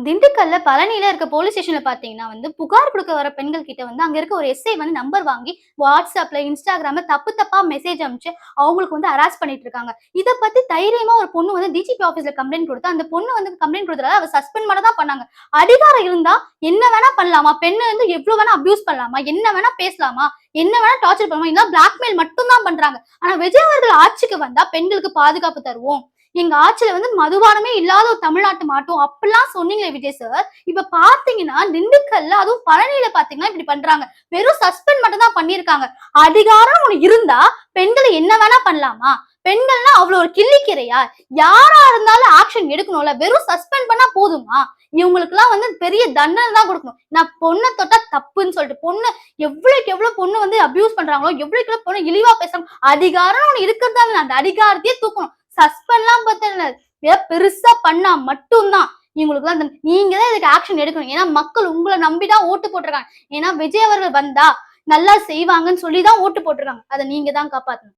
திண்டுக்கல்ல பழனியில இருக்க போலீஸ் ஸ்டேஷன்ல பாத்தீங்கன்னா புகார் கொடுக்க வர பெண்கள் கிட்ட அங்க இருக்க ஒரு எஸ்ஐ நம்பர் வாங்கி வாட்ஸ்அப்ல இன்ஸ்டாகிராம்ல தப்பு தப்பா மெசேஜ் அனுப்பிச்சு அவங்களுக்கு ஹராஸ் பண்ணிட்டு இருக்காங்க. இத பத்தி தைரியமா ஒரு பொண்ணு டிஜிபி ஆபீஸ்ல கம்ப்ளைண்ட் கொடுத்து அந்த பொண்ணு கம்ப்ளைண்ட் கொடுத்ததால அவ சஸ்பெண்ட் பண்ண தான் பண்ணாங்க. அதிகாரம் இருந்தா என்ன வேணா பண்ணலாமா? பெண்ணை எவ்வளவு வேணா அபியூஸ் பண்ணலாமா? என்ன வேணா பேசலாமா? என்ன வேணா டார்ச்சர் பண்ணலாமா? இதெல்லாம் பிளாக்மெயில் மட்டும் தான் பண்றாங்க. ஆனா விஜய் அவர்கள் ஆட்சிக்கு வந்தா பெண்களுக்கு பாதுகாப்பு தருவோம், எங்க ஆட்சியில மதுபானமே இல்லாத ஒரு தமிழ்நாட்டு மாட்டோம் அப்படிலாம் சொன்னீங்களே விஜய் சார். இப்ப பாத்தீங்கன்னா திண்டுக்கல்ல அதுவும் பழனியில பாத்தீங்கன்னா இப்படி பண்றாங்க. வெறும் சஸ்பெண்ட் மட்டும் தான் பண்ணிருக்காங்க. அதிகாரம் ஒண்ணு இருந்தா பெண்களை என்ன வேணா பண்ணலாமா? பெண்கள்னா அவ்வளவு ஒரு கிள்ளிக்கிறையா? யாரா இருந்தாலும் ஆக்ஷன் எடுக்கணும்ல. வெறும் சஸ்பெண்ட் பண்ணா போதுமா? இவங்களுக்கு எல்லாம் பெரிய தண்டனை தான் கொடுக்கணும். நான் பொண்ணை தொட்டா தப்புன்னு சொல்லிட்டு பொண்ணு எவ்வளவுக்கு எவ்வளவு பொண்ணு அபியூஸ் பண்றாங்களோ, எவ்வளவுக்கு எவ்வளவு பொண்ணு இழிவா பேசுறாங்க. அதிகாரம் ஒண்ணு இருக்கிறதால அந்த அதிகாரத்தையே தூக்கணும். சஸ்பெண்ட்லாம் பத்தல, பெருசா பண்ணா மட்டும்தான் இவங்களுக்கு தான். நீங்க தான் இதுக்கு ஆக்ஷன் எடுக்கணும். ஏன்னா மக்கள் உங்களை நம்பிதான் ஓட்டு போட்டிருக்காங்க. ஏன்னா விஜய் அவர்கள் வந்தா நல்லா செய்வாங்கன்னு சொல்லிதான் ஓட்டு போட்டிருக்காங்க. அதை நீங்க தான் காப்பாத்தணும்.